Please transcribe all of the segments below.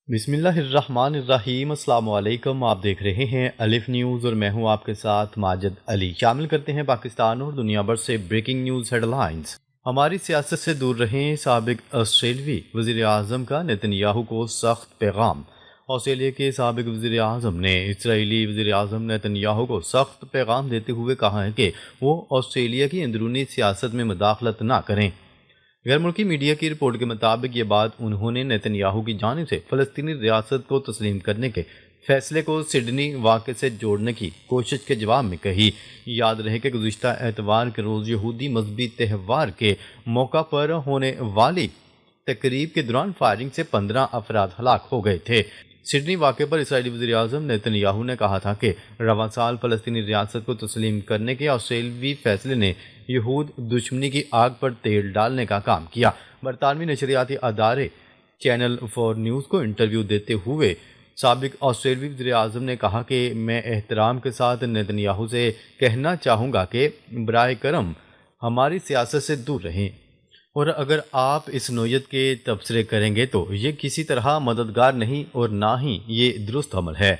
بسم اللہ الرحمن الرحیم۔ السلام علیکم، آپ دیکھ رہے ہیں الف نیوز اور میں ہوں آپ کے ساتھ ماجد علی۔ شامل کرتے ہیں پاکستان اور دنیا بھر سے بریکنگ نیوز ہیڈ لائنز۔ ہماری سیاست سے دور رہیں، سابق آسٹریلوی وزیر اعظم کا نتن یاہو کو سخت پیغام۔ آسٹریلیا کے سابق وزیر اعظم نے اسرائیلی وزیر اعظم نتن یاہو کو سخت پیغام دیتے ہوئے کہا ہے کہ وہ آسٹریلیا کی اندرونی سیاست میں مداخلت نہ کریں۔ غیر ملکی میڈیا کی رپورٹ کے مطابق یہ بات انہوں نے نتن یاہو کی جانب سے فلسطینی ریاست کو تسلیم کرنے کے فیصلے کو سڈنی واقعے سے جوڑنے کی کوشش کے جواب میں کہی۔ یاد رہے کہ گزشتہ اتوار کے روز یہودی مذہبی تہوار کے موقع پر ہونے والی تقریب کے دوران فائرنگ سے 15 افراد ہلاک ہو گئے تھے۔ سڈنی واقعے پر اسرائیلی وزیر اعظم نتن یاہو نے کہا تھا کہ رواں سال فلسطینی ریاست کو تسلیم کرنے کے آسٹریلوی فیصلے نے یہود دشمنی کی آگ پر تیل ڈالنے کا کام کیا۔ برطانوی نشریاتی ادارے چینل 4 نیوز کو انٹرویو دیتے ہوئے سابق آسٹریلوی وزیر اعظم نے کہا کہ میں احترام کے ساتھ نتن یاہو سے کہنا چاہوں گا کہ براہ کرم ہماری سیاست سے دور رہیں، اور اگر آپ اس نوعیت کے تبصرے کریں گے تو یہ کسی طرح مددگار نہیں اور نہ ہی یہ درست عمل ہے۔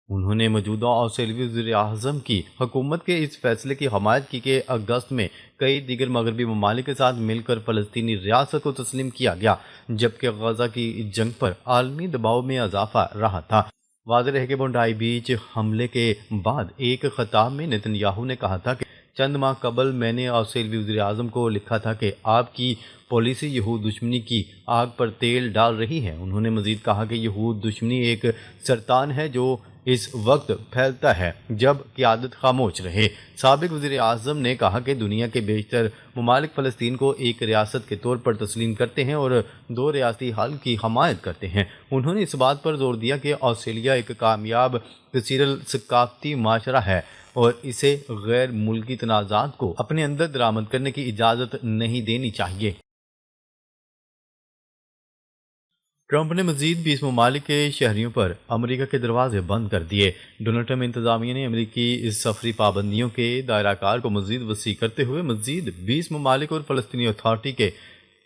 انہوں نے موجودہ آسٹریلوی وزیر اعظم کی حکومت کے اس فیصلے کی حمایت کی کہ اگست میں کئی دیگر مغربی ممالک کے ساتھ مل کر فلسطینی ریاست کو تسلیم کیا گیا، جبکہ غزہ کی جنگ پر عالمی دباؤ میں اضافہ رہا تھا۔ واضح رہے کہ بونڈائی بیچ حملے کے بعد ایک خطاب میں نتن یاہو نے کہا تھا کہ چند ماہ قبل میں نے آسٹریلوی وزیر اعظم کو لکھا تھا کہ آپ کی پالیسی یہود دشمنی کی آگ پر تیل ڈال رہی ہے۔ انہوں نے مزید کہا کہ یہود دشمنی ایک سرطان ہے جو اس وقت پھیلتا ہے جب قیادت خاموش رہے۔ سابق وزیر اعظم نے کہا کہ دنیا کے بیشتر ممالک فلسطین کو ایک ریاست کے طور پر تسلیم کرتے ہیں اور دو ریاستی حل کی حمایت کرتے ہیں۔ انہوں نے اس بات پر زور دیا کہ آسٹریلیا ایک کامیاب کثیر الثقافتی معاشرہ ہے اور اسے غیر ملکی تنازعات کو اپنے اندر درآمد کرنے کی اجازت نہیں دینی چاہیے۔ ٹرمپ نے مزید 20 ممالک کے شہریوں پر امریکہ کے دروازے بند کر دیے۔ ڈونلڈ ٹرمپ انتظامیہ نے امریکی سفری پابندیوں کے دائرہ کار کو مزید وسیع کرتے ہوئے مزید 20 ممالک اور فلسطینی اتھارٹی کے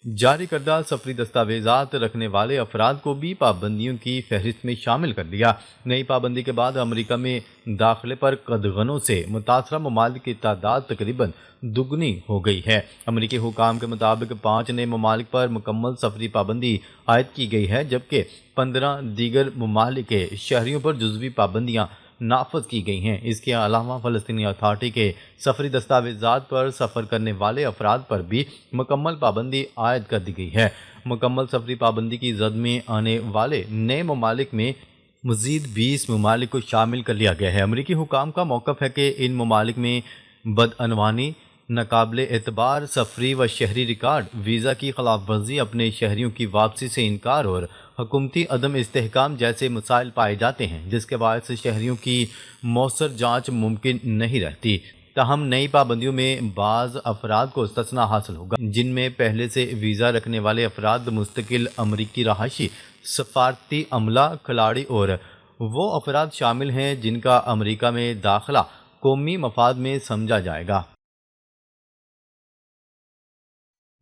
جاری کردہ سفری دستاویزات رکھنے والے افراد کو بھی پابندیوں کی فہرست میں شامل کر دیا۔ نئی پابندی کے بعد امریکہ میں داخلے پر قدغنوں سے متاثرہ ممالک کی تعداد تقریباً دگنی ہو گئی ہے۔ امریکی حکام کے مطابق 5 نئے ممالک پر مکمل سفری پابندی عائد کی گئی ہے، جبکہ 15 دیگر ممالک کے شہریوں پر جزوی پابندیاں نافذ کی گئی ہیں۔ اس کے علاوہ فلسطینی اتھارٹی کے سفری دستاویزات پر سفر کرنے والے افراد پر بھی مکمل پابندی عائد کر دی گئی ہے۔ مکمل سفری پابندی کی زد میں آنے والے نئے ممالک میں مزید 20 ممالک کو شامل کر لیا گیا ہے۔ امریکی حکام کا موقف ہے کہ ان ممالک میں بدعنوانی، ناقابل اعتبار سفری و شہری ریکارڈ، ویزا کی خلاف ورزی، اپنے شہریوں کی واپسی سے انکار اور حکومتی عدم استحکام جیسے مسائل پائے جاتے ہیں، جس کے باعث شہریوں کی مؤثر جانچ ممکن نہیں رہتی۔ تاہم نئی پابندیوں میں بعض افراد کو استثناء حاصل ہوگا، جن میں پہلے سے ویزا رکھنے والے افراد، مستقل امریکی رہائشی، سفارتی عملہ، کھلاڑی اور وہ افراد شامل ہیں جن کا امریکہ میں داخلہ قومی مفاد میں سمجھا جائے گا۔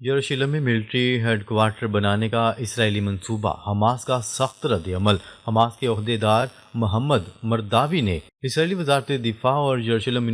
یروشلم میں ملٹری ہیڈ کوارٹر بنانے کا اسرائیلی منصوبہ، حماس کا سخت رد عمل۔ حماس کے عہدیدار محمد مرداوی نے اسرائیلی وزارت دفاع اور یروشلم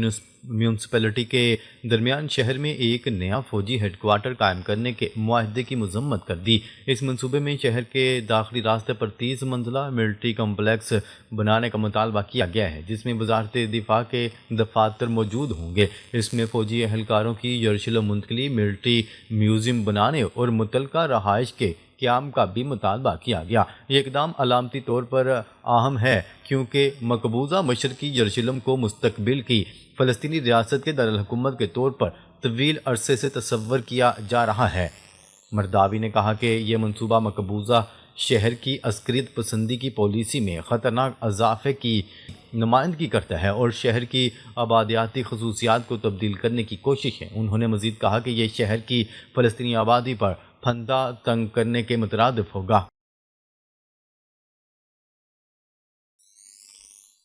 میونسپلٹی کے درمیان شہر میں ایک نیا فوجی ہیڈ کوارٹر قائم کرنے کے معاہدے کی مذمت کر دی۔ اس منصوبے میں شہر کے داخلی راستے پر 30 منزلہ ملٹری کمپلیکس بنانے کا مطالبہ کیا گیا ہے، جس میں وزارت دفاع کے دفاتر موجود ہوں گے۔ اس میں فوجی اہلکاروں کی یروشلم منتقلی، ملٹری میوزیم بنانے اور متعلقہ رہائش کے قیام کا بھی مطالبہ کیا گیا۔ یہ اقدام علامتی طور پر اہم ہے کیونکہ مقبوضہ مشرقی یروشلم کو مستقبل کی فلسطینی ریاست کے دارالحکومت کے طور پر طویل عرصے سے تصور کیا جا رہا ہے۔ مرداوی نے کہا کہ یہ منصوبہ مقبوضہ شہر کی عسکریت پسندی کی پالیسی میں خطرناک اضافے کی نمائندگی کرتا ہے اور شہر کی آبادیاتی خصوصیات کو تبدیل کرنے کی کوشش ہے۔ انہوں نے مزید کہا کہ یہ شہر کی فلسطینی آبادی پر پھندہ تنگ کرنے کے مترادف ہوگا۔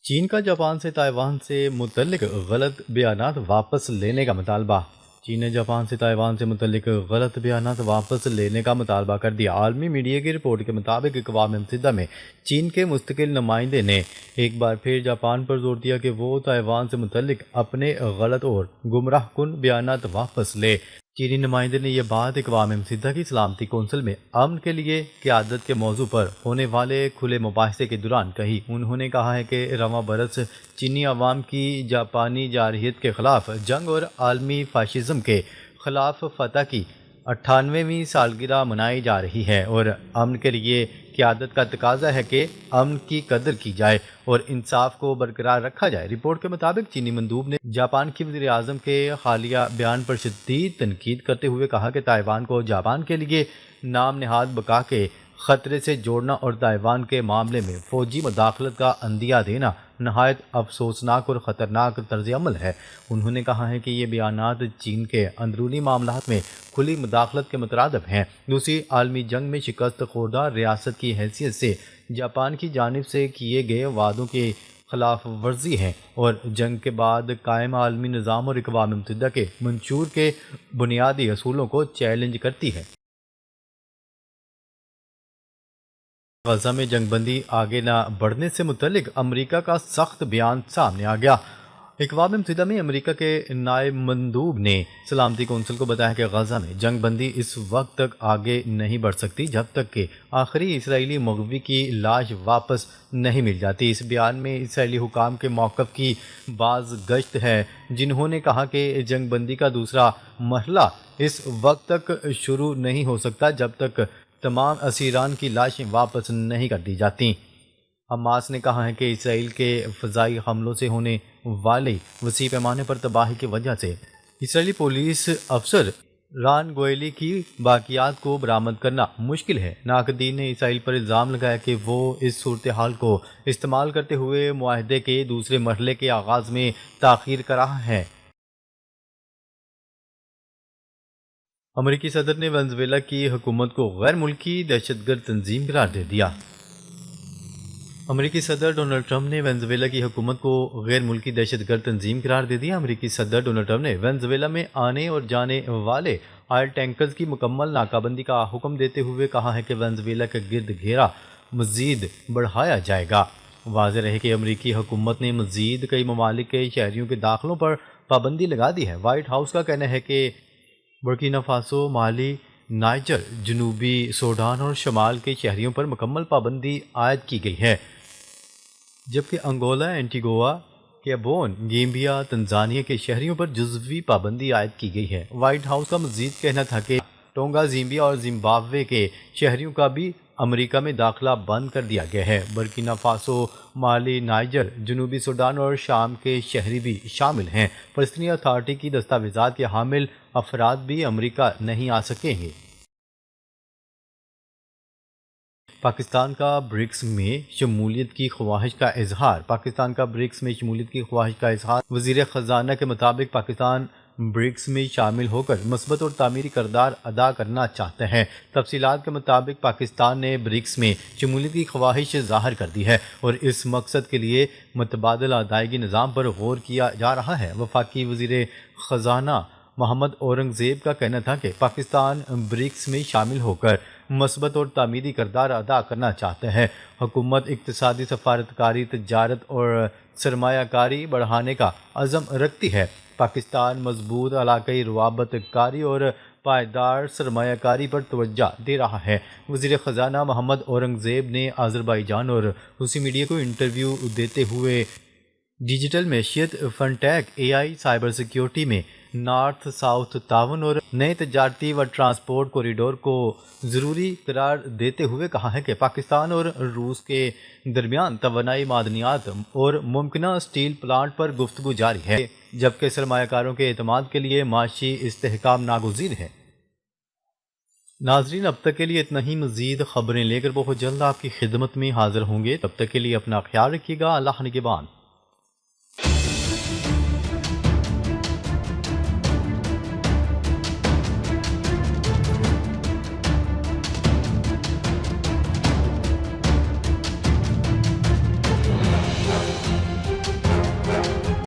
چین کا جاپان سے تائیوان سے متعلق غلط بیانات واپس لینے کا مطالبہ۔ چین نے جاپان سے تائیوان سے متعلق غلط بیانات واپس لینے کا مطالبہ کر دیا۔ عالمی میڈیا کی رپورٹ کے مطابق اقوام متحدہ میں چین کے مستقل نمائندے نے ایک بار پھر جاپان پر زور دیا کہ وہ تائیوان سے متعلق اپنے غلط اور گمراہ کن بیانات واپس لے۔ چینی نمائندے نے یہ بات اقوام متحدہ کی سلامتی کونسل میں امن کے لیے قیادت کے موضوع پر ہونے والے کھلے مباحثے کے دوران کہی۔ انہوں نے کہا ہے کہ رواں برس چینی عوام کی جاپانی جارحیت کے خلاف جنگ اور عالمی فاشزم کے خلاف فتح کی 98ویں سالگرہ منائی جا رہی ہے، اور امن کے لیے قیادت کا تقاضا ہے کہ امن کی قدر کی جائے اور انصاف کو برقرار رکھا جائے۔ رپورٹ کے مطابق چینی مندوب نے جاپان کی وزیر اعظم کے حالیہ بیان پر شدید تنقید کرتے ہوئے کہا کہ تائیوان کو جاپان کے لیے نام نہاد بقا کے خطرے سے جوڑنا اور تائیوان کے معاملے میں فوجی مداخلت کا عندیہ دینا نہایت افسوسناک اور خطرناک طرز عمل ہے۔ انہوں نے کہا ہے کہ یہ بیانات چین کے اندرونی معاملات میں کھلی مداخلت کے مترادف ہیں۔ دوسری عالمی جنگ میں شکست خوردہ ریاست کی حیثیت سے جاپان کی جانب سے کیے گئے وعدوں کی خلاف ورزی ہے، اور جنگ کے بعد قائم عالمی نظام اور اقوام متحدہ کے منشور کے بنیادی اصولوں کو چیلنج کرتی ہے۔ غزہ میں جنگ بندی آگے نہ بڑھنے سے متعلق امریکہ کا سخت بیان سامنے آ گیا۔ اقوام متحدہ میں امریکہ کے نائب مندوب نے سلامتی کونسل کو بتایا کہ غزہ میں جنگ بندی اس وقت تک آگے نہیں بڑھ سکتی جب تک کہ آخری اسرائیلی مغوی کی لاش واپس نہیں مل جاتی۔ اس بیان میں اسرائیلی حکام کے موقف کی باز گشت ہے، جنہوں نے کہا کہ جنگ بندی کا دوسرا مرحلہ اس وقت تک شروع نہیں ہو سکتا جب تک تمام اسیران کی لاشیں واپس نہیں کر دی جاتیں۔ حماس نے کہا ہے کہ اسرائیل کے فضائی حملوں سے ہونے والی وسیع پیمانے پر تباہی کی وجہ سے اسرائیلی پولیس افسر ران گوئلی کی باقیات کو برآمد کرنا مشکل ہے۔ ناقدین نے اسرائیل پر الزام لگایا کہ وہ اس صورتحال کو استعمال کرتے ہوئے معاہدے کے دوسرے مرحلے کے آغاز میں تاخیر کر رہا ہے۔ امریکی صدر نے وینزویلا کی حکومت کو غیر ملکی دہشت گرد تنظیم قرار دے دیا۔ امریکی صدر ڈونلڈ ٹرمپ نے وینزویلا کی حکومت کو غیر ملکی دہشت گرد تنظیم قرار دے دیا۔ امریکی صدر ڈونلڈ ٹرمپ نے وینزویلا میں آنے اور جانے والے آئل ٹینکرز کی مکمل ناکہ بندی کا حکم دیتے ہوئے کہا ہے کہ وینزویلا کا گرد گھیرا مزید بڑھایا جائے گا۔ واضح رہے کہ امریکی حکومت نے مزید کئی ممالک کے شہریوں کے داخلوں پر پابندی لگا دی ہے۔ وائٹ ہاؤس کا کہنا ہے کہ برکینا فاسو، مالی، نائجر، جنوبی سوڈان اور شمال کے شہریوں پر مکمل پابندی عائد کی گئی ہے، جبکہ انگولا، اینٹیگوا، گیبون، گیمبیا، تنزانیہ کے شہریوں پر جزوی پابندی عائد کی گئی ہے۔ وائٹ ہاؤس کا مزید کہنا تھا کہ ٹونگا، زیمبیا اور زمبابوے کے شہریوں کا بھی امریکہ میں داخلہ بند کر دیا گیا ہے۔ برکینا فاسو، مالی، نائجر، جنوبی سوڈان اور شام کے شہری بھی شامل ہیں۔ فلسطینی اتھارٹی کی دستاویزات کے حامل افراد بھی امریکہ نہیں آ سکیں گے۔ پاکستان کا برکس میں شمولیت کی خواہش کا اظہار۔ پاکستان کا برکس میں شمولیت کی خواہش کا اظہار۔ وزیر خزانہ کے مطابق پاکستان برکس میں شامل ہو کر مثبت اور تعمیری کردار ادا کرنا چاہتا ہے۔ تفصیلات کے مطابق پاکستان نے برکس میں شمولیت کی خواہش ظاہر کر دی ہے اور اس مقصد کے لیے متبادل ادائیگی نظام پر غور کیا جا رہا ہے۔ وفاقی وزیر خزانہ محمد اورنگ زیب کا کہنا تھا کہ پاکستان برکس میں شامل ہو کر مثبت اور تعمیری کردار ادا کرنا چاہتا ہے۔ حکومت اقتصادی سفارتکاری، تجارت اور سرمایہ کاری بڑھانے کا عزم رکھتی ہے۔ پاکستان مضبوط علاقائی روابط کاری اور پائیدار سرمایہ کاری پر توجہ دے رہا ہے۔ وزیر خزانہ محمد اورنگ زیب نے آذربائیجان اور روسی میڈیا کو انٹرویو دیتے ہوئے ڈیجیٹل معیشت، فن ٹیک، اے آئی، سائبر سیکیورٹی میں نارتھ ساؤتھ تعاون اور نئے تجارتی و ٹرانسپورٹ کوریڈور کو ضروری قرار دیتے ہوئے کہا ہے کہ پاکستان اور روس کے درمیان توانائی، معدنیات اور ممکنہ اسٹیل پلانٹ پر گفتگو جاری ہے، جبکہ سرمایہ کاروں کے اعتماد کے لیے معاشی استحکام ناگزیر ہے۔ ناظرین، اب تک کے لیے اتنا ہی۔ مزید خبریں لے کر بہت جلد آپ کی خدمت میں حاضر ہوں گے۔ تب تک کے لیے اپنا خیال رکھیے گا۔ اللہ نگہبان۔